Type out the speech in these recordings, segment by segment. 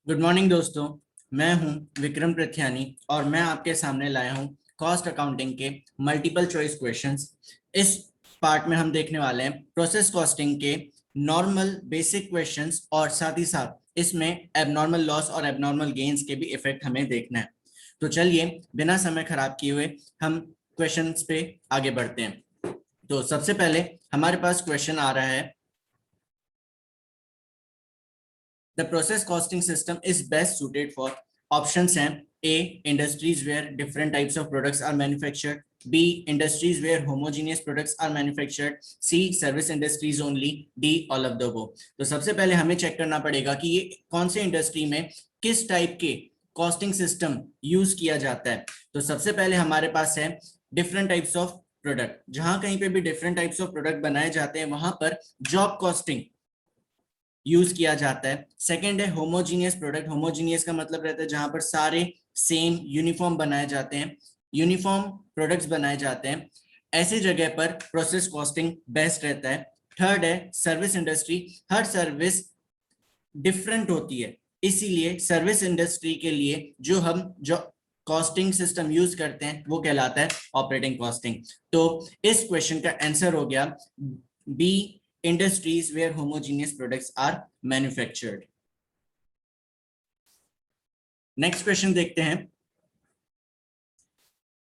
Good morning दोस्तों। मैं हूं विक्रम प्रथ्यानी और मैं आपके सामने लाया हूं कॉस्ट अकाउंटिंग के मल्टीपल चॉइस क्वेश्चंस। इस पार्ट में हम देखने वाले हैं प्रोसेस कॉस्टिंग के नॉर्मल बेसिक क्वेश्चंस और साथ ही साथ इसमें एबनॉर्मल लॉस और एबनॉर्मल गेन्स के भी इफेक्ट हमें देखना है। तो चलिए बिना समय खराब किए हुए हम क्वेश्चंस पे आगे बढ़ते हैं। तो सबसे पहले हमारे पास क्वेश्चन आ रहा है, The process costing system is best suited for options हैं A. Industries where different types of products are manufactured. B. Industries where homogeneous products are manufactured. C. Service industries only. D. All of the above. तो सबसे पहले हमें check करना पड़ेगा कि ये कौन से इंडस्ट्री में किस टाइप के कॉस्टिंग सिस्टम यूज किया जाता है। तो सबसे पहले हमारे पास है डिफरेंट टाइप्स ऑफ प्रोडक्ट। जहां कहीं पे भी डिफरेंट टाइप्स ऑफ प्रोडक्ट बनाए जाते हैं वहां पर जॉब कॉस्टिंग यूज किया जाता है। सेकंड है होमोजीनियस प्रोडक्ट। होमोजीनियस का मतलब रहता है जहां पर सारे सेम यूनिफॉर्म बनाए जाते हैं, यूनिफॉर्म प्रोडक्ट्स बनाए जाते हैं। ऐसी जगह पर प्रोसेस कॉस्टिंग बेस्ट रहता है। थर्ड है सर्विस इंडस्ट्री। हर सर्विस डिफरेंट होती है, इसीलिए सर्विस इंडस्ट्री के लिए जो कॉस्टिंग सिस्टम यूज करते हैं वो कहलाता है ऑपरेटिंग कॉस्टिंग। तो इस क्वेश्चन का आंसर हो गया B, industries where homogeneous products are manufactured. Next question देखते हैं।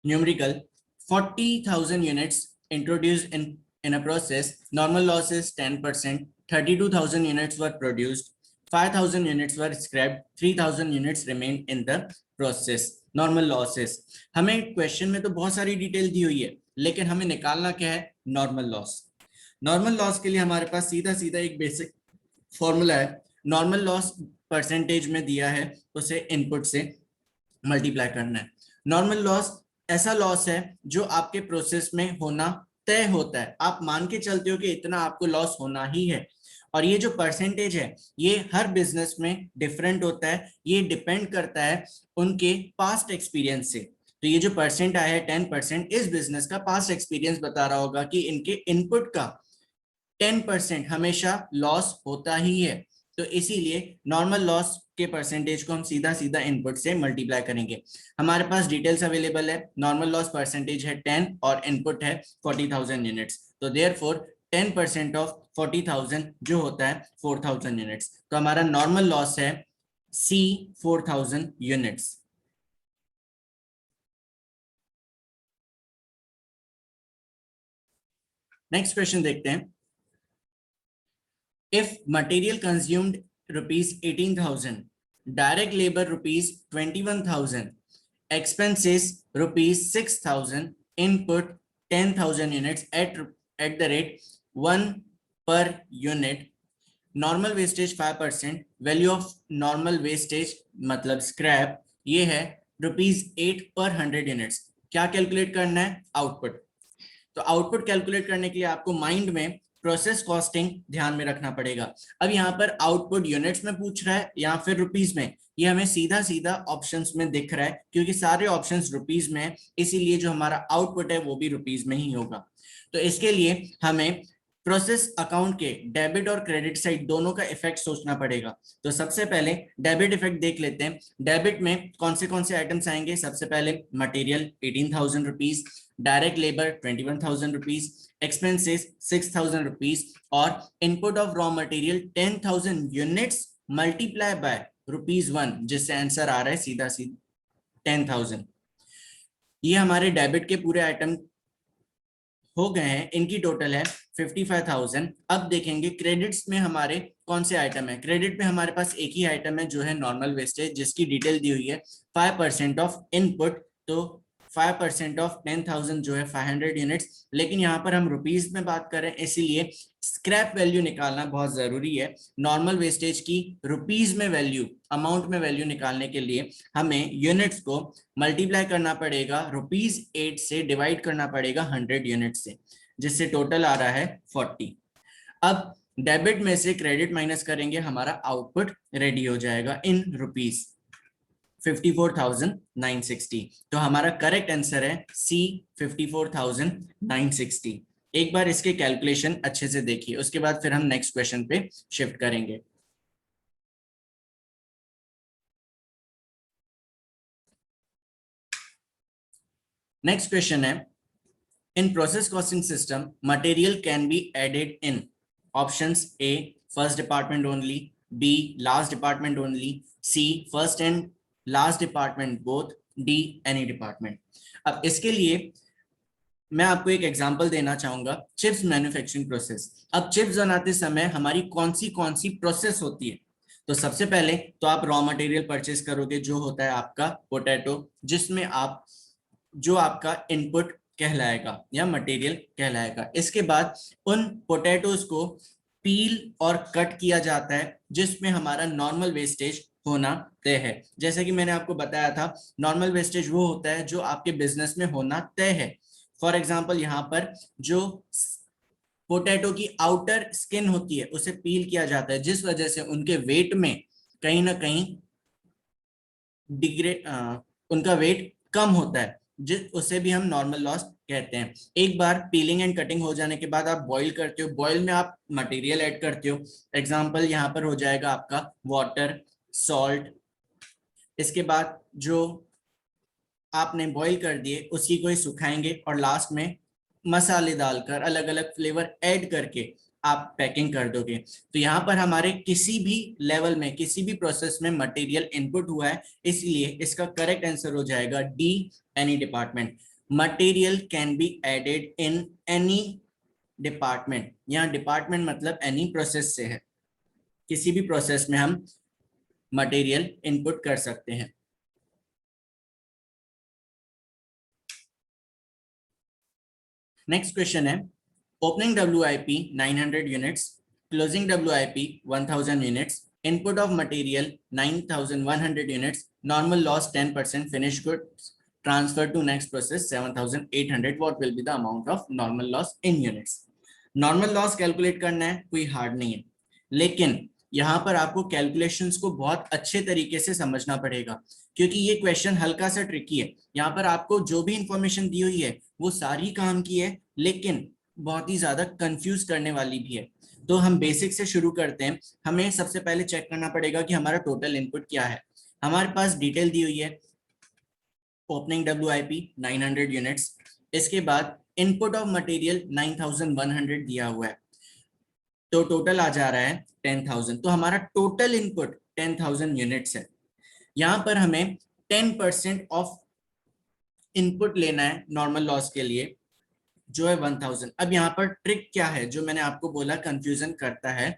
Numerical 40,000 units introduced in a process. Normal loss is 10%. 32,000 units were produced. 5,000 units were scrapped. 3,000 units remained in the process. Normal losses. हमें question में तो बहुत सारी detail दी हुई है, लेकिन हमें निकालना क्या है? Normal loss. नॉर्मल लॉस के लिए हमारे पास सीधा सीधा एक बेसिक फॉर्मूला है। नॉर्मल लॉस परसेंटेज में दिया है, उसे इनपुट से मल्टीप्लाई करना है। नॉर्मल लॉस ऐसा लॉस है जो आपके प्रोसेस में होना तय होता है। आप मान के चलते हो कि इतना आपको लॉस होना ही है, और ये जो परसेंटेज है ये हर बिजनेस में डिफरेंट होता है। ये डिपेंड करता है उनके पास्ट एक्सपीरियंस से। तो ये जो परसेंट आया है 10%, इस बिजनेस का पास्ट एक्सपीरियंस बता रहा होगा कि इनके इनपुट का 10% हमेशा लॉस होता ही है। तो इसीलिए नॉर्मल लॉस के परसेंटेज को हम सीधा सीधा इनपुट से मल्टीप्लाई करेंगे। हमारे पास डिटेल्स अवेलेबल है। नॉर्मल लॉस परसेंटेज है 10 और इनपुट है 40,000 यूनिट्स। तो देयरफॉर 10% ऑफ 40,000 जो होता है 4,000 यूनिट्स। तो हमारा नॉर्मल लॉस है सी 4,000 यूनिट्स। नेक्स्ट क्वेश्चन देखते हैं। If material consumed rupees 18,000, direct labor rupees 21,000, expenses rupees 6,000, input 10,000 units at the rate 1 per unit, normal wastage 5%, value of normal wastage मतलब स्क्रैप ये है ₹8 पर 100 यूनिट्स। क्या कैलकुलेट करना है? आउटपुट। तो आउटपुट कैलकुलेट करने के लिए आपको माइंड में प्रोसेस कॉस्टिंग ध्यान में रखना पड़ेगा। अब यहाँ पर आउटपुट यूनिट्स में पूछ रहा है या फिर रुपीज में, ये हमें सीधा सीधा ऑप्शंस में दिख रहा है क्योंकि सारे ऑप्शंस रुपीज में है, इसीलिए जो हमारा आउटपुट है वो भी रुपीज में ही होगा। तो इसके लिए हमें प्रोसेस अकाउंट के डेबिट और क्रेडिट साइड दोनों का इफेक्ट सोचना पड़ेगा। तो सबसे पहले डेबिट इफेक्ट देख लेते हैं। डेबिट में कौन से आइटम्स आएंगे? सबसे पहले material 18,000 rupees, direct labour 21,000 rupees, expenses 6,000 rupees और input of raw material 10,000 units multiply by ₹1, जिससे आंसर आ रहा है सीधा सीधा 10,000। ये हमारे डेबिट के पूरे आइटम हो गए हैं, इनकी टोटल है 55,000। अब देखेंगे क्रेडिट्स में हमारे कौन से आइटम है। क्रेडिट में हमारे पास एक ही आइटम है जो है नॉर्मल वेस्टेज, जिसकी डिटेल दी हुई है 5% ऑफ इनपुट। तो 5% ऑफ 10,000 जो है 500 यूनिट्स, लेकिन यहाँ पर हम रुपीज में बात कर रहे हैं इसीलिए स्क्रैप वैल्यू निकालना बहुत जरूरी है। नॉर्मल वेस्टेज की रुपीज में वैल्यू, अमाउंट में वैल्यू निकालने के लिए हमें यूनिट्स को मल्टीप्लाई करना पड़ेगा ₹8 से, डिवाइड करना पड़ेगा 100 यूनिट से, जिससे टोटल आ रहा है 40। अब डेबिट में से क्रेडिट माइनस करेंगे, हमारा आउटपुट रेडी हो जाएगा इन रुपीज 54,960। तो हमारा करेक्ट आंसर है सी 54,960। एक बार इसके कैलकुलेशन अच्छे से देखिए, उसके बाद फिर हम नेक्स्ट क्वेश्चन पे शिफ्ट करेंगे। नेक्स्ट क्वेश्चन है, in process costing system material can be added in options A first department only, B last department only, C first and last department both, D any department. अब इसके लिए मैं आपको एक example देना चाहूंगा, चिप्स मैन्युफैक्चरिंग प्रोसेस। अब chips बनाते समय हमारी कौन सी प्रोसेस होती है? तो सबसे पहले तो आप रॉ मटेरियल परचेज करोगे जो होता है आपका पोटैटो, जिसमें आप जो आपका इनपुट कहलाएगा या मटेरियल कहलाएगा। इसके बाद उन पोटैटोज को पील और कट किया जाता है, जिसमें हमारा नॉर्मल वेस्टेज होना तय है। जैसे कि मैंने आपको बताया था, नॉर्मल वेस्टेज वो होता है जो आपके बिजनेस में होना तय है। फॉर एग्जाम्पल, यहाँ पर जो पोटैटो की आउटर स्किन होती है उसे पील किया जाता है, जिस वजह से उनके वेट में कहीं ना कहीं डिग्रेड उनका वेट कम होता है, जिस उसे भी हम नॉर्मल लॉस कहते हैं। एक बार पीलिंग एंड कटिंग हो जाने के बाद आप बॉईल करते हो, बॉईल में आप मटेरियल ऐड करते हो। एग्जांपल यहाँ पर हो जाएगा आपका वाटर, सॉल्ट। इसके बाद जो आपने बॉईल कर दिए उसकी को सुखाएंगे और लास्ट में मसाले डालकर अलग अलग फ्लेवर ऐड करके आप पैकिंग कर दोगे। तो यहाँ पर हमारे किसी भी लेवल में किसी भी प्रोसेस में मटेरियल इनपुट हुआ है, इसलिए इसका करेक्ट आंसर हो जाएगा D any department. Material can be added in any department. यहाँ डिपार्टमेंट मतलब एनी प्रोसेस से है, किसी भी प्रोसेस में हम मटेरियल इनपुट कर सकते हैं। नेक्स्ट क्वेश्चन है, opening WIP 900 units, closing WIP 1000 units, input of material 9100 units, normal loss 10%, finish goods transfer to next process 7800, what will be the amount of normal loss in units. Normal loss calculate करना है, कोई hard नहीं है, लेकिन यहाँ पर आपको calculations को बहुत अच्छे तरीके से समझना पड़ेगा, क्योंकि ये क्वेश्चन हल्का सा ट्रिकी है। यहाँ पर आपको जो भी इंफॉर्मेशन दी हुई है वो सारी काम की है, लेकिन बहुत ही ज्यादा कंफ्यूज करने वाली भी है। तो हम बेसिक से शुरू करते हैं। हमें सबसे पहले चेक करना पड़ेगा कि हमारा टोटल इनपुट क्या है। हमारे पास डिटेल दी हुई है, ओपनिंग WIP 900 यूनिट्स, इसके बाद इनपुट ऑफ मटेरियल 9100 दिया हुआ है, तो टोटल आ जा रहा है 10,000। तो हमारा टोटल इनपुट 10,000 यूनिट्स है। यहाँ पर हमें 10% ऑफ इनपुट लेना है नॉर्मल लॉस के लिए, जो है 1000। अब यहाँ पर ट्रिक क्या है जो मैंने आपको बोला कंफ्यूजन करता है।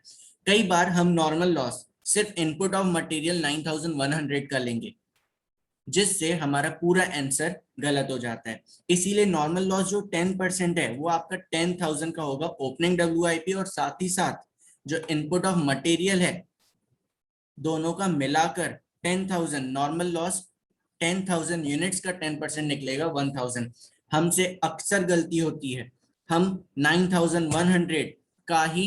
कई बार हम नॉर्मल लॉस सिर्फ इनपुट ऑफ मटेरियल 9100 का लेंगे, जिससे हमारा पूरा आंसर गलत हो जाता है। इसीलिए नॉर्मल लॉस जो 10% है वो आपका 10,000 का होगा ओपनिंग WIP, और साथ ही साथ जो इनपुट ऑफ मटेरियल है दोनों का मिलाकर 10,000। नॉर्मल लॉस 10,000 यूनिट्स का 10% निकलेगा 1000। हमसे अक्सर गलती होती है, हम 9100 का ही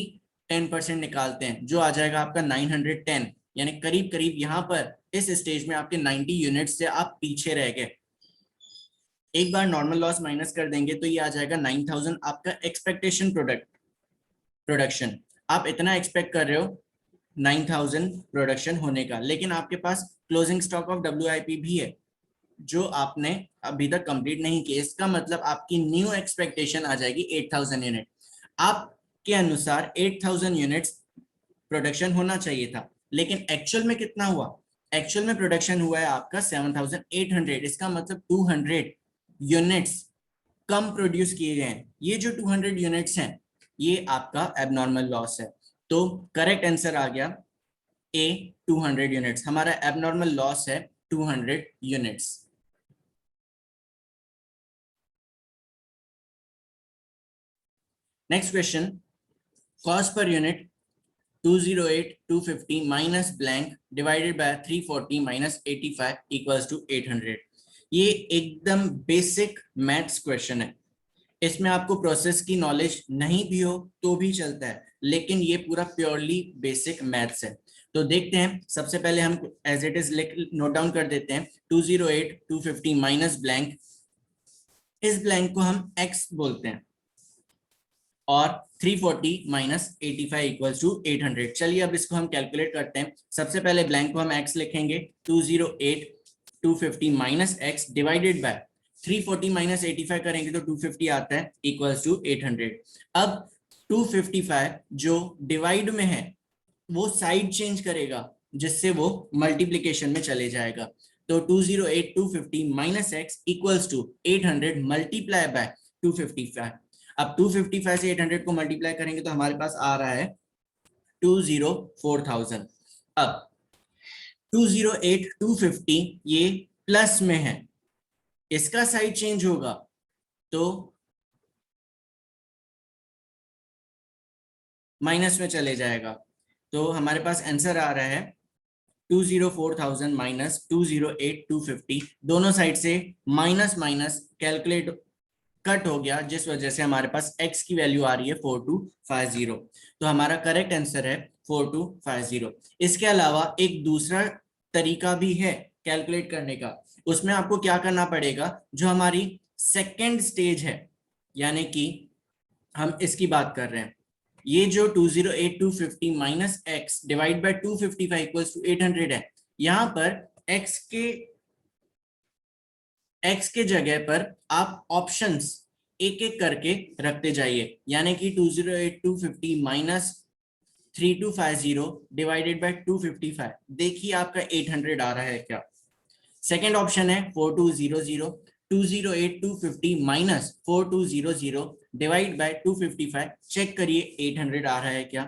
10% निकालते हैं, जो आ जाएगा आपका 910, यानी करीब करीब यहाँ पर इस स्टेज में आपके 90 यूनिट्स से आप पीछे रह गए। एक बार नॉर्मल लॉस माइनस कर देंगे तो ये आ जाएगा 9000 आपका एक्सपेक्टेशन प्रोडक्शन। आप इतना एक्सपेक्ट कर रहे हो 9000 प्रोडक्शन होने का, लेकिन आपके पास क्लोजिंग स्टॉक ऑफ WIP भी है जो आपने अभी तक कंप्लीट नहीं किया। इसका मतलब आपकी न्यू एक्सपेक्टेशन आ जाएगी 8000 यूनिट। आपके अनुसार 8000 यूनिट्स प्रोडक्शन होना चाहिए था, लेकिन एक्चुअल में कितना हुआ? एक्चुअल में प्रोडक्शन हुआ है आपका 7800। इसका मतलब 200 यूनिट्स कम प्रोड्यूस किए गए हैं। ये जो 200 यूनिट्स हैं ये आपका एबनॉर्मल लॉस है। तो करेक्ट आंसर आ गया ए 200 यूनिट्स। हमारा एबनॉर्मल लॉस है 200 units. Next question, cost per unit 208 250 minus blank divided by 340 minus 85 equals to 800। ये एकदम बेसिक मैथ्स क्वेश्चन है। इसमें आपको प्रोसेस की नॉलेज नहीं भी हो तो भी चलता है, लेकिन ये पूरा प्योरली बेसिक मैथ्स है। तो देखते हैं, सबसे पहले हम as it is note down कर देते हैं। 208 250 माइनस ब्लैंक, इस ब्लैंक को हम x बोलते हैं, और 340 माइनस 85 इक्वल्स टू 800। चलिए अब इसको हम कैलकुलेट करते हैं। सबसे पहले ब्लैंक को हम x लिखेंगे, 208 250 minus x divided by 340 minus 85 करेंगे तो 250 आता है इक्वल्स टू 800। अब 255 जो डिवाइड में है वो साइड चेंज करेगा जिससे वो मल्टीप्लिकेशन में चले जाएगा। तो 208 250 minus x equals to 800 multiply by 255। अब 255 से 800 को मल्टीप्लाई करेंगे तो हमारे पास आ रहा है 204,000। अब 208 250 ये प्लस में है, इसका साइड चेंज होगा तो माइनस में चले जाएगा। तो हमारे पास आंसर आ रहा है 204,000 माइनस 208 250, दोनों साइड से माइनस माइनस कैलकुलेट कट हो गया, जिस वजह से हमारे पास x की वैल्यू आ रही है 4250। तो हमारा करेक्ट आंसर है 4250। इसके अलावा एक दूसरा तरीका भी है कैलकुलेट करने का। उसमें आपको क्या करना पड़ेगा, जो हमारी सेकेंड स्टेज है, यानी कि हम इसकी बात कर रहे हैं, ये जो 208 250 minus x divide by 255 equals to 800 है, यहां पर x के जगह पर आप ऑप्शंस एक एक करके रखते जाइए, यानी कि 208 250 माइनस 3250 डिवाइडेड बाय 255। देखिए आपका 800 आ रहा है क्या। सेकेंड ऑप्शन है 4200 208 250 माइनस 4200 डिवाइड बाय 255, चेक करिए 800 आ रहा है क्या।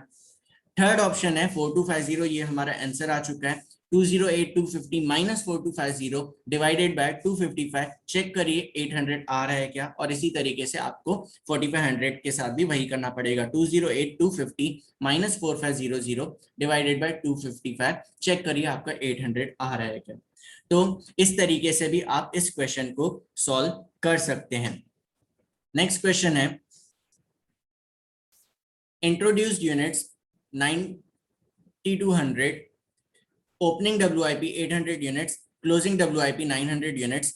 थर्ड ऑप्शन है 4250, ये हमारा आंसर आ चुका है। 208 250 माइनस 4250 डिवाइडेड बाय 255, चेक करिए 800 आ रहा है क्या। और इसी तरीके से आपको 4500 के साथ भी वही करना पड़ेगा। 208 250 माइनस 4500 डिवाइडेड बाय 255, चेक करिए आपका 800 आ रहा है क्या। तो इस तरीके से भी आप इस क्वेश्चन को सॉल्व कर सकते हैं। नेक्स्ट क्वेश्चन है, introduced units 90 to 100, opening WIP 800 units, closing WIP 900 units,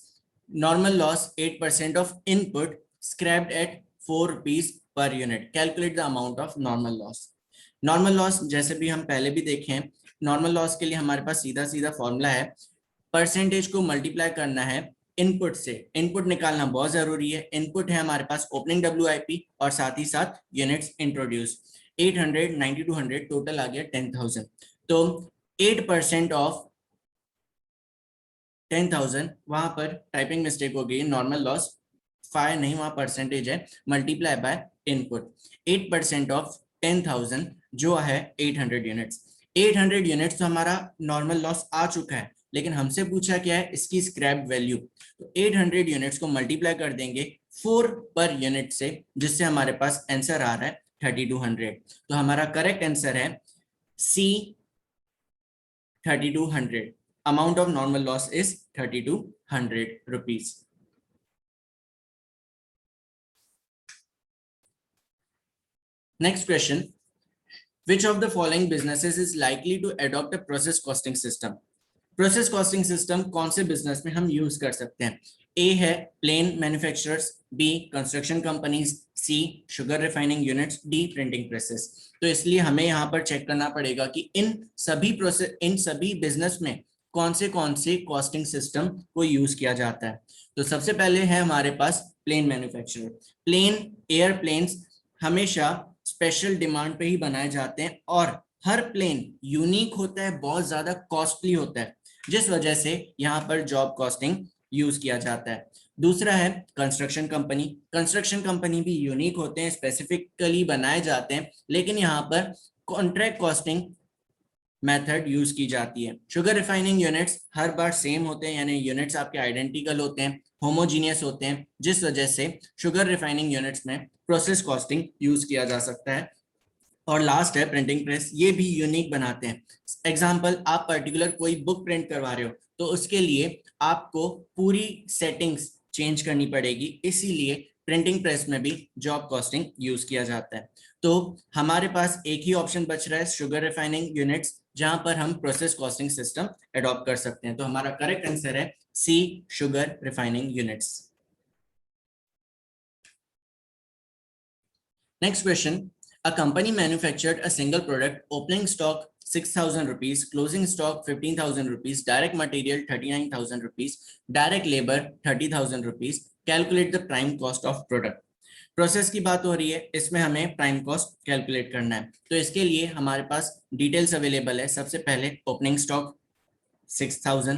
normal loss 8% of input, scrapped at 4 rupees per unit, calculate the amount of normal loss। Normal loss जैसे भी हम पहले भी देखे हैं, नॉर्मल लॉस के लिए हमारे पास सीधा सीधा फॉर्मूला है, परसेंटेज को मल्टीप्लाई करना है इनपुट से। इनपुट निकालना बहुत जरूरी है। इनपुट है हमारे पास ओपनिंग WIP और साथ ही साथ यूनिट्स इंट्रोड्यूस। 800 90 to 100 टोटल आ गया 10,000। तो 8% ऑफ 10,000, वहां पर टाइपिंग मिस्टेक हो गई, नॉर्मल लॉस 5 नहीं, वहां परसेंटेज है, मल्टीप्लाई बाय इनपुट। 8% ऑफ 10,000 जो है 800 यूनिट्स। 800 यूनिट्स तो हमारा नॉर्मल लॉस आ चुका है, लेकिन हमसे पूछा क्या है, इसकी स्क्रैप वैल्यू। तो 800 यूनिट्स को मल्टीप्लाई कर देंगे 4 पर यूनिट से, जिससे हमारे पास आंसर आ रहा है 3200। तो हमारा करेक्ट आंसर है सी 3200। Amount of normal loss is 3200 rupees. Next question, which of the following businesses is likely to adopt a process costing system? Process costing system कौन से बिजनेस में हम यूज कर सकते हैं? ए है plane manufacturers, B construction companies, C sugar refining units, D printing presses. तो इसलिए हमें यहाँ पर चेक करना पड़ेगा कि इन सभी बिजनेस में कौन से कॉस्टिंग सिस्टम को यूज किया जाता है। तो सबसे पहले है हमारे पास प्लेन मैन्युफैक्चरर। प्लेन एयरप्लेन्स हमेशा स्पेशल डिमांड पे ही बनाए जाते हैं और हर प्लेन यूनिक होता है, बहुत ज्यादा कॉस्टली होता है, जिस वजह से यहाँ पर जॉब कॉस्टिंग यूज किया जाता है। दूसरा है कंस्ट्रक्शन कंपनी। कंस्ट्रक्शन कंपनी भी यूनिक होते हैं, स्पेसिफिकली बनाए जाते हैं, लेकिन यहाँ पर कॉन्ट्रैक्ट कॉस्टिंग मेथड यूज की जाती है। शुगर रिफाइनिंग यूनिट्स हर बार सेम होते हैं, यानी यूनिट्स आपके आइडेंटिकल होते हैं, होमोजीनियस होते हैं, जिस वजह से शुगर रिफाइनिंग यूनिट्स में प्रोसेस कॉस्टिंग यूज किया जा सकता है। और लास्ट है प्रिंटिंग प्रेस, ये भी यूनिक बनाते हैं। एग्जांपल, आप पर्टिकुलर कोई बुक प्रिंट करवा रहे हो तो उसके लिए आपको पूरी सेटिंग्स चेंज करनी पड़ेगी, इसीलिए प्रिंटिंग प्रेस में भी जॉब कॉस्टिंग यूज किया जाता है। तो हमारे पास एक ही ऑप्शन बच रहा है, शुगर रिफाइनिंग यूनिट्स, जहां पर हम प्रोसेस कॉस्टिंग सिस्टम अडॉप्ट कर सकते हैं। तो हमारा करेक्ट आंसर है C sugar refining units. Next question, a company manufactured a single product, opening stock 6,000 rupees, closing stock 15,000 rupees, direct material 39,000 rupees, direct labor 30,000 rupees. Calculate the prime cost of product. Process की बात हो रही है, इसमें हमें prime cost calculate करना है। तो इसके लिए हमारे पास डिटेल्स अवेलेबल है। सबसे पहले ओपनिंग स्टॉक 6,000,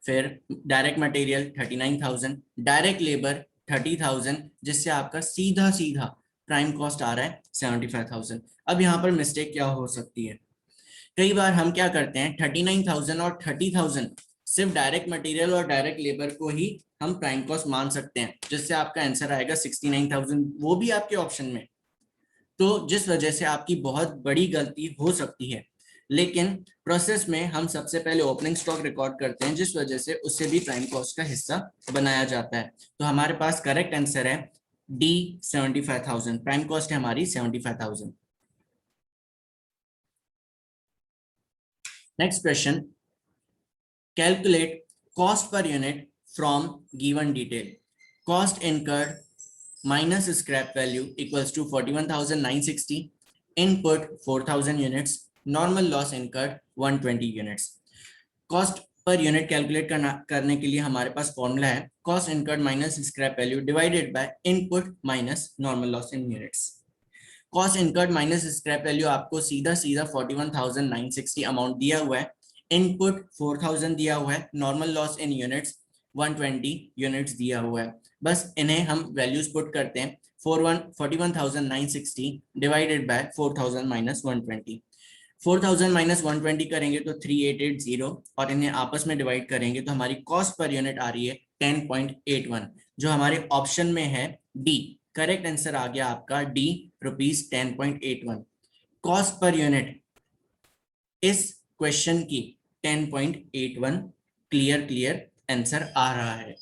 फिर डायरेक्ट मटेरियल 39,000, डायरेक्ट लेबर 30,000, जिससे आपका सीधा सीधा प्राइम कॉस्ट आ रहा है 75,000। अब यहाँ पर मिस्टेक क्या हो सकती है, कई बार हम क्या करते हैं 39,000 और 30,000 सिर्फ डायरेक्ट मटेरियल और डायरेक्ट लेबर को ही हम प्राइम कॉस्ट मान सकते हैं, जिससे आपका आंसर आएगा 69,000, वो भी आपके ऑप्शन में। तो जिस वजह से आपकी बहुत बड़ी गलती हो सकती है, लेकिन प्रोसेस में हम सबसे पहले ओपनिंग स्टॉक रिकॉर्ड करते हैं, जिस वजह से उससे भी प्राइम कॉस्ट का हिस्सा बनाया जाता है। तो हमारे पास करेक्ट आंसर है डी 75,000, प्राइम कॉस्ट है हमारी 75,000। Next question, calculate cost per unit from given detail. Cost incurred minus scrap value equals to 41,960, input 4,000 units, normal loss incurred 120 units. Cost per unit calculate करने के लिए हमारे पास formula है cost incurred minus scrap value divided by input minus normal loss in units. Cost incurred minus scrap value आपको सीधा सीधा 41,960 amount दिया हुआ है, इनपुट 4,000 दिया हुआ है, normal loss in units 120 units दिया हुआ है। बस इन्हें हम वैल्यूज पुट करते हैं, 41,960 डिवाइडेड बाय 4,000 माइनस 120। 4,000 माइनस 120 करेंगे तो 3880, और इन्हें आपस में डिवाइड करेंगे तो हमारी कॉस्ट पर यूनिट आ रही है 10.81, जो हमारे ऑप्शन में है डी। करेक्ट आंसर आ गया आपका D, rupees 10.81। Cost per unit इस क्वेश्चन की 10.81 क्लियर आंसर आ रहा है।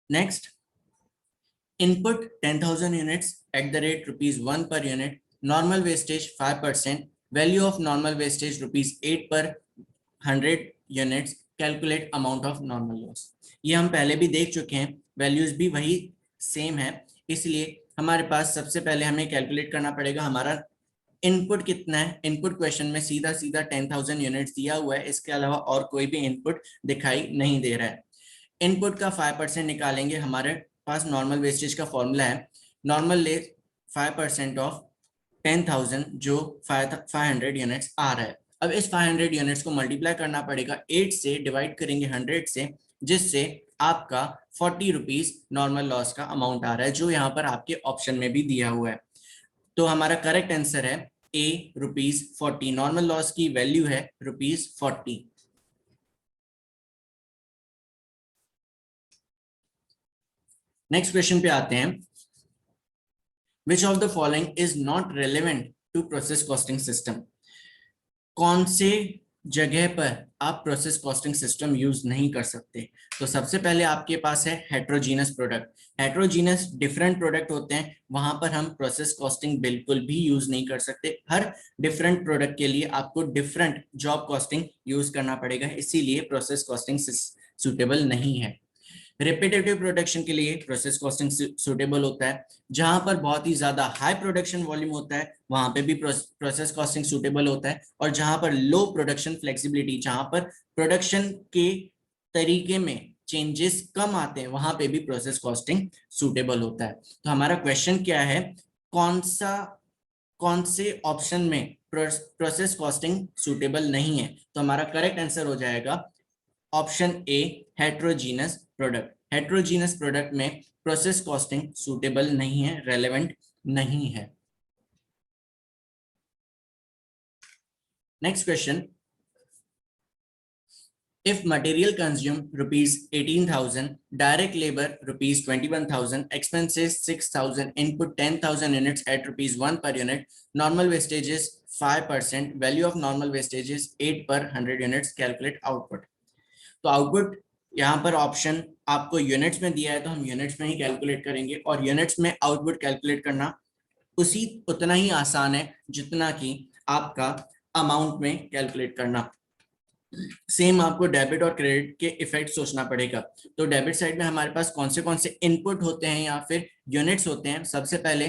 Next, input 10,000 units at the rate ₹1 per unit, normal wastage 5%, value of normal wastage ₹8 पर 100 units, calculate amount of normal loss. ये हम पहले भी देख चुके हैं, वैल्यूज भी वही सेम है, इसलिए हमारे पास सबसे पहले हमें कैलकुलेट करना पड़ेगा हमारा इनपुट कितना है। इनपुट क्वेश्चन में सीधा सीधा 10,000 यूनिट्स दिया हुआ है, इसके अलावा और कोई भी इनपुट दिखाई नहीं दे रहा है। इनपुट का 5% निकालेंगे, हमारे पास नॉर्मल वेस्टेज का फॉर्मूला है, नॉर्मल ले 5% ऑफ 10,000 जो 500 यूनिट्स आ रहा है। अब इस 500 यूनिट्स को मल्टीप्लाई करना पड़ेगा 8 से, डिवाइड करेंगे 100 से, जिससे आपका 40 रुपीज नॉर्मल लॉस का अमाउंट आ रहा है, जो यहाँ पर आपके ऑप्शन में भी दिया हुआ है। तो हमारा करेक्ट आंसर है ए, ₹40। नॉर्मल लॉस की वैल्यू है ₹40। नेक्स्ट क्वेश्चन पे आते हैं, which of the following is not relevant to process costing system. कौन से जगह पर आप प्रोसेस कॉस्टिंग सिस्टम यूज नहीं कर सकते। तो सबसे पहले आपके पास है heterogeneous product. Heterogeneous different product होते हैं, वहां पर हम प्रोसेस कॉस्टिंग बिल्कुल भी यूज नहीं कर सकते। हर डिफरेंट प्रोडक्ट के लिए आपको डिफरेंट जॉब कॉस्टिंग यूज करना पड़ेगा, इसीलिए प्रोसेस कॉस्टिंग सुटेबल नहीं है। रिपीटेटिव प्रोडक्शन के लिए प्रोसेस कॉस्टिंग सुटेबल होता है। जहां पर बहुत ही ज्यादा हाई प्रोडक्शन वॉल्यूम होता है वहां पे भी प्रोसेस कॉस्टिंग सुटेबल होता है, और जहां पर लो प्रोडक्शन फ्लेक्सिबिलिटी, जहां पर प्रोडक्शन के तरीके में चेंजेस कम आते हैं, वहां पे भी प्रोसेस कॉस्टिंग सुटेबल होता है। तो हमारा क्वेश्चन क्या है, कौन से ऑप्शन में प्रोसेस कॉस्टिंग सुटेबल नहीं है। तो हमारा करेक्ट आंसर हो जाएगा option A, heterogeneous product. Heterogeneous product में प्रोसेस कॉस्टिंग सूटेबल नहीं है, रेलेवेंट नहीं है। Next question, if material consumed ₹18,000, direct labor ₹21,000, expenses 6,000, input 10,000 units at ₹1 per unit, normal wastage is 5%, value of normal wastage is 8 per 100 units, calculate output। तो output यहाँ पर option आपको units में दिया है, तो हम यूनिट्स में ही कैलकुलेट करेंगे, और यूनिट्स में आउटपुट कैलकुलेट करना उतना ही आसान है जितना कि आपका अमाउंट में कैलकुलेट करना। सेम आपको डेबिट और क्रेडिट के इफेक्ट सोचना पड़ेगा। तो डेबिट साइड में हमारे पास कौन से इनपुट होते हैं या फिर यूनिट्स होते हैं। सबसे पहले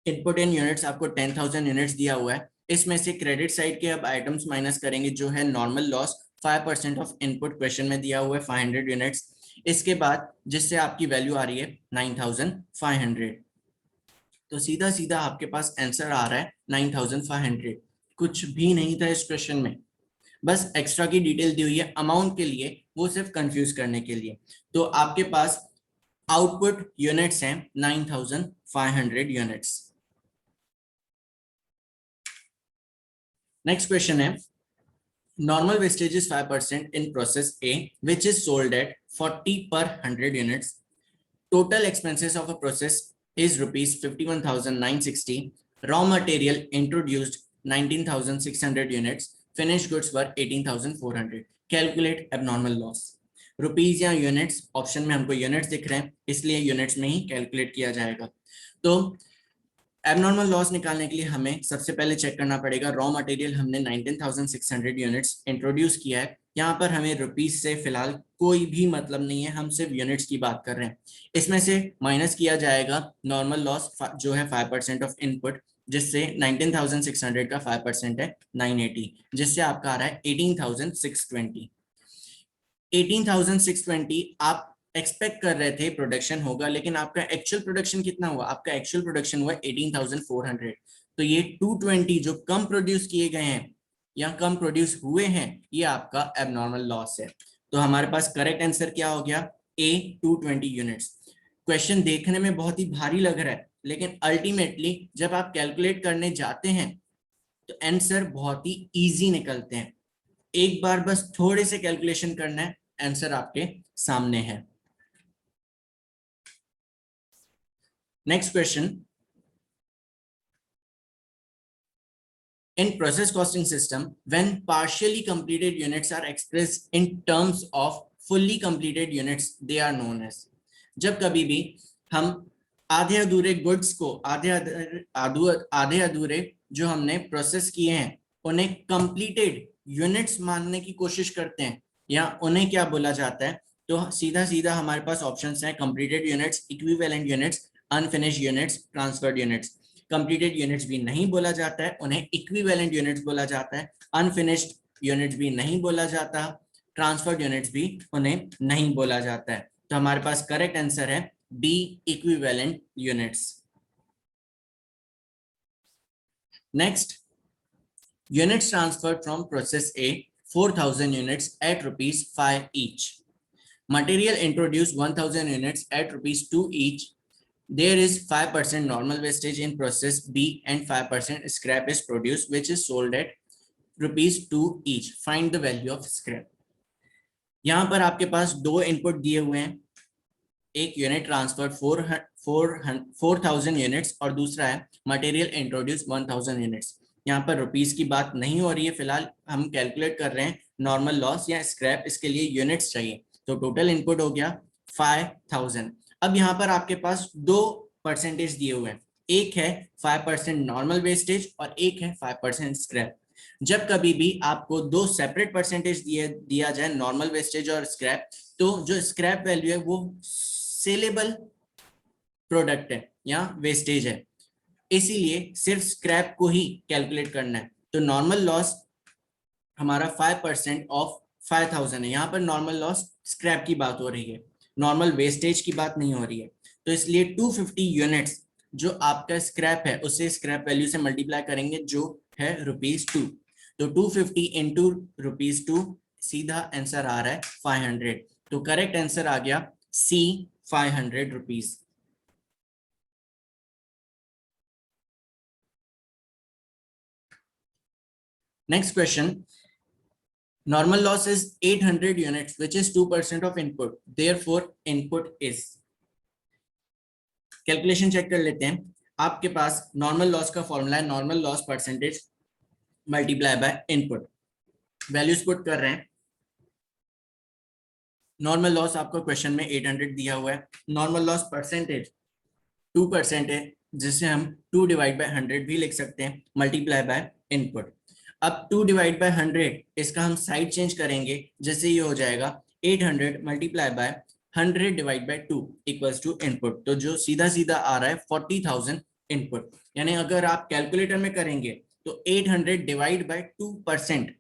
इनपुट इन यूनिट्स आपको 10,000 यूनिट्स दिया हुआ है। इसमें से क्रेडिट साइड के अब आइटम्स माइनस करेंगे, जो है normal loss 5% of input, question में दिया हुआ है 500 यूनिट्स। इसके बाद जिससे आपकी वैल्यू आ रही है 9,500। तो सीधा सीधा आपके पास आंसर आ रहा है 9,500। कुछ भी नहीं था इस क्वेश्चन में, बस एक्स्ट्रा की डिटेल दी हुई है अमाउंट के लिए, वो सिर्फ कंफ्यूज करने के लिए। तो आपके पास आउटपुट यूनिट्स हैं 9,500 यूनिट्स। नेक्स्ट क्वेश्चन है, normal wastage is 5% in process A, which is sold at 40 per 100 units. Total expenses of a process is rupees 51,960. Raw material introduced 19,600 units. Finished goods were 18,400. Calculate abnormal loss. Rupees या units, option में हमको units दिख रहे हैं इसलिए units में ही calculate किया जाएगा। तो एबनॉर्मल लॉस निकालने के लिए हमें सबसे पहले चेक करना पड़ेगा रॉ मटेरियल हमने 19,600 यूनिट्स इंट्रोड्यूस किया है। यहाँ पर हमें रुपीस से फिलहाल कोई भी मतलब नहीं है, हम सिर्फ यूनिट्स की बात कर रहे हैं। इसमें से माइनस किया जाएगा नॉर्मल लॉस जो है 5% ऑफ इनपुट, जिससे 19,600 का 5% है 980, जिससे आपका आ रहा है 18,620। 18,620 आप एक्सपेक्ट कर रहे थे प्रोडक्शन होगा, लेकिन आपका एक्चुअल प्रोडक्शन कितना हुआ? आपका एक्चुअल प्रोडक्शन हुआ 18,400। तो ये 220 जो कम प्रोड्यूस किए गए हैं या कम प्रोड्यूस हुए हैं, ये आपका एबनॉर्मल लॉस है। तो हमारे पास करेक्ट आंसर क्या हो गया? ए 220 यूनिट्स। क्वेश्चन देखने में बहुत ही भारी लग रहा है, लेकिन अल्टीमेटली जब आप कैलकुलेट करने जाते हैं तो आंसर बहुत ही इजी निकलते हैं। एक बार बस थोड़े से कैलकुलेशन करना है, आंसर आपके सामने है। Next question, in process costing system, when partially completed units are expressed in terms of fully completed units, they are known as। जब कभी भी हम आधे अधूरे गुड्स को आधे अधूरे जो हमने प्रोसेस किए हैं उन्हें कंप्लीटेड यूनिट्स मानने की कोशिश करते हैं, या उन्हें क्या बोला जाता है? तो सीधा सीधा हमारे पास ऑप्शंस हैं, completed units, equivalent units, unfinished units, transferred units. Completed units भी नहीं बोला जाता है, उन्हें इक्विवेलेंट यूनिट्स बोला जाता है। अनफिनिश्ड यूनिट्स भी नहीं बोला जाता, ट्रांसफर्ड यूनिट्स भी उन्हें नहीं बोला जाता है। तो हमारे पास करेक्ट आंसर है B, equivalent units. Next, units transferred from process A 4,000 units at rupees 5 each. Material introduced 1,000 units at rupees 2 each. There is 5% normal wastage in process B and 5% scrap is produced, which is sold at rupees 2 each. Find the value of scrap. यहाँ पर आपके पास दो input दिए हुए हैं, एक unit transfer 4,000 units और दूसरा है मटेरियल इंट्रोड्यूस 1,000 यूनिट्स। यहाँ पर रुपीस की बात नहीं हो रही है, फिलहाल हम कैलकुलेट कर रहे हैं नॉर्मल लॉस या स्क्रैप, इसके लिए यूनिट्स चाहिए। तो टोटल इनपुट हो गया 5,000। अब यहाँ पर आपके पास दो परसेंटेज दिए हुए हैं, एक है 5% नॉर्मल वेस्टेज और एक है 5% स्क्रैप। जब कभी भी आपको दो सेपरेट परसेंटेज दिया जाए, नॉर्मल वेस्टेज और स्क्रैप, तो जो स्क्रैप वैल्यू है वो सेलेबल प्रोडक्ट है या वेस्टेज है, इसीलिए सिर्फ स्क्रैप को ही कैलकुलेट करना है। तो नॉर्मल लॉस हमारा 5% ऑफ 5,000 है। यहाँ पर नॉर्मल लॉस स्क्रैप की बात हो रही है, नॉर्मल वेस्टेज की बात नहीं हो रही है। तो इसलिए 250 यूनिट्स जो आपका स्क्रैप है उसे स्क्रैप वैल्यू से मल्टीप्लाई करेंगे, जो है ₹2। तो 250 इंटू ₹2, सीधा आंसर आ रहा है 500। तो करेक्ट आंसर आ गया सी, 500 rupees. Next question, normal loss is 800 units, which is 2% of input, therefore input is। Calculation check कर लेते हैं। आपके पास नॉर्मल लॉस का फॉर्मूला है normal loss percentage multiply by input. Values put कर रहे हैं। नॉर्मल लॉस आपको क्वेश्चन में 800 दिया हुआ है, नॉर्मल लॉस परसेंटेज 2% है, जिसे हम 2 डिवाइड बाय 100 भी लिख सकते हैं, मल्टीप्लाई बाय इनपुट। अब 2 डिवाइड बाय 100, इसका हम साइड चेंज करेंगे, जैसे ये हो जाएगा 800 multiply by 100 divide by 2 equals to input. तो जो सीधा सीधा आ रहा है 40,000 इनपुट। यानी अगर आप कैलकुलेटर में करेंगे तो 800 डिवाइड बाय 2%,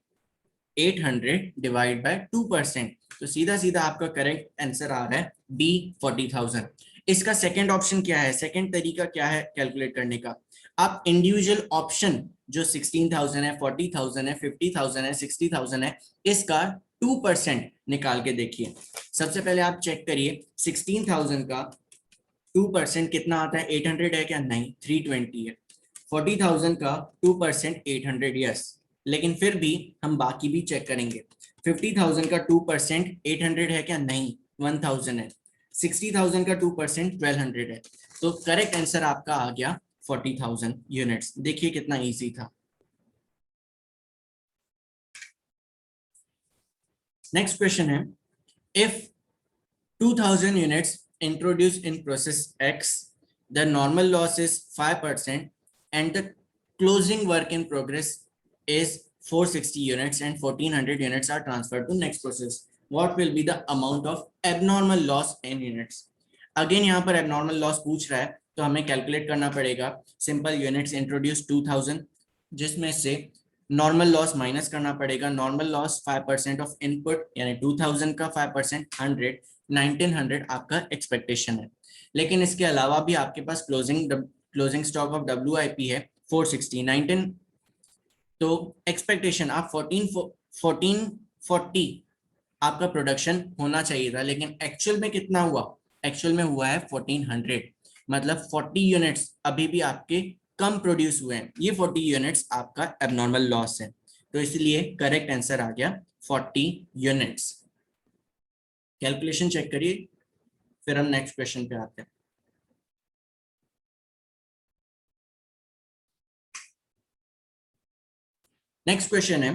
800 डिवाइड बाय 2%, तो सीधा सीधा आपका करेक्ट आंसर आ रहा है बी 40,000। इसका सेकंड ऑप्शन क्या है, सेकंड तरीका क्या है कैलकुलेट करने का? आप इंडिविजुअल ऑप्शन जो 16,000 है, 40,000 है, 50,000 है, 60,000 है, इसका 2% निकाल के देखिए। सबसे पहले आप चेक करिए 16,000 का 2% कितना आता है, 800 है क्या? नहीं, 320 है। 40,000 का 2% 800, यस, लेकिन फिर भी हम बाकी भी चेक करेंगे। 50,000 का 2% 800 है क्या? नहीं, 1000 है। 60,000 का 2% 1200 है। तो करेक्ट आंसर आपका आ गया 40,000 यूनिट्स। देखिए कितना इजी था। नेक्स्ट क्वेश्चन है, if 2000 units introduced in process X, the normal loss is 5% and the closing work in progress is 460 units and 1400 units are transferred to next process. What will be the amount of abnormal loss in units? Again यहाँ पर abnormal loss पूछ रहा है, तो हमें calculate करना पड़ेगा। Simple units introduce 2000, जिसमें से नॉर्मल लॉस माइनस करना पड़ेगा। नॉर्मल लॉस 5% ऑफ इनपुट, यानी 2000 का 5% 100, 1900 आपका एक्सपेक्टेशन है। लेकिन इसके अलावा भी आपके पास क्लोजिंग स्टॉक ऑफ WIP है 460, 19, तो एक्सपेक्टेशन आप 1440 आपका प्रोडक्शन होना चाहिए था, लेकिन एक्चुअल में कितना हुआ? एक्चुअल में हुआ है 1400, मतलब 40 यूनिट्स अभी भी आपके कम प्रोड्यूस हुए हैं। ये 40 यूनिट्स आपका एबनॉर्मल लॉस है, तो इसलिए करेक्ट आंसर आ गया 40 यूनिट्स। कैलकुलेशन चेक करिए, फिर हम नेक्स्ट क्वेश्चन पे आते हैं। नेक्स्ट क्वेश्चन है,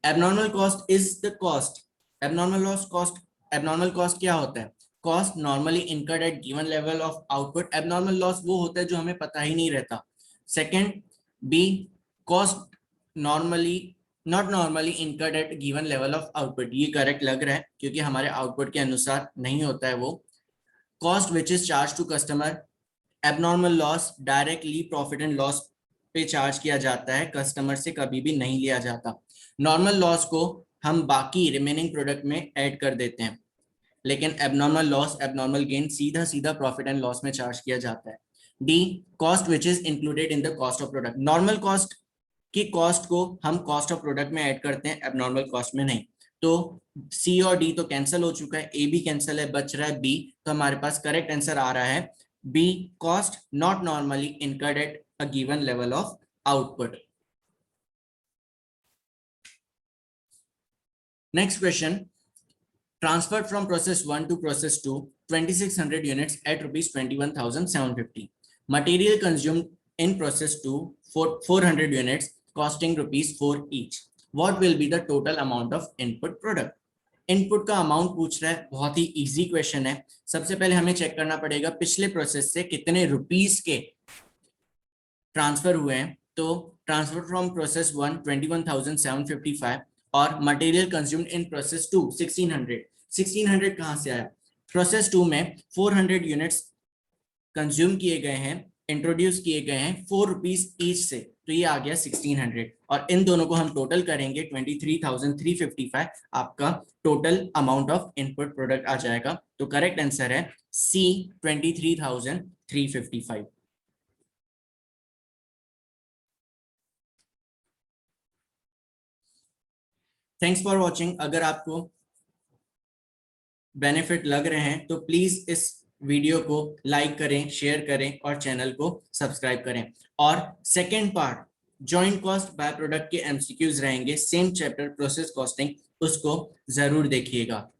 abnormal cost is the cost. Abnormal cost क्या होता है? Cost normally incurred at given level of output. Abnormal loss वो होता है जो हमें पता ही नहीं रहता। Second, B, cost not normally incurred at given level of output. ये करेक्ट लग रहा है क्योंकि हमारे आउटपुट के अनुसार नहीं होता है वो। Cost which is charge to customer, abnormal loss directly profit and loss पे चार्ज किया जाता है, कस्टमर से कभी भी नहीं लिया जाता। नॉर्मल लॉस को हम बाकी रिमेनिंग प्रोडक्ट में ऐड कर देते हैं, लेकिन एबनॉर्मल लॉस, एबनॉर्मल गेन सीधा सीधा प्रॉफिट एंड लॉस में चार्ज किया जाता है। D, cost which is included in the cost of product. Normal cost की कॉस्ट को हम कॉस्ट ऑफ प्रोडक्ट में ऐड करते हैं, एबनॉर्मल कॉस्ट में नहीं। तो सी और डी तो कैंसिल हो चुका है, ए भी कैंसिल है, बच रहा है बी। तो हमारे पास करेक्ट आंसर आ रहा है B, cost not normally incurred at a given level of output. Next question, transferred from process 1 to process 2 2600 units at rupees 21,750. Material consumed in process 2 400 units costing rupees 4 each. What will be the total amount of input product? Input का amount पूछ रहा है, बहुत ही easy question है। सबसे पहले हमें check करना पड़ेगा पिछले प्रोसेस से कितने रुपीस के ट्रांसफर हुए हैं। तो ट्रांसफर फ्रॉम प्रोसेस 1 21,755 और मटेरियल कंज्यूम्ड इन प्रोसेस 2 1600 कहां से आया? प्रोसेस 2 में 400 यूनिट्स कंज्यूम किए गए हैं, इंट्रोड्यूस किए गए हैं 4 रुपीज ईच से, तो ये आ गया 1600, और इन दोनों को हम टोटल करेंगे 23,355, आपका total amount of input product आ जाएगा। तो करेक्ट आंसर है सी, 23,355। Thanks for watching. अगर आपको बेनिफिट लग रहे हैं तो प्लीज इस वीडियो को लाइक करें, शेयर करें और चैनल को सब्सक्राइब करें। और second part joint cost by product के एमसीक्यूज रहेंगे, सेम चैप्टर प्रोसेस कॉस्टिंग, उसको जरूर देखिएगा।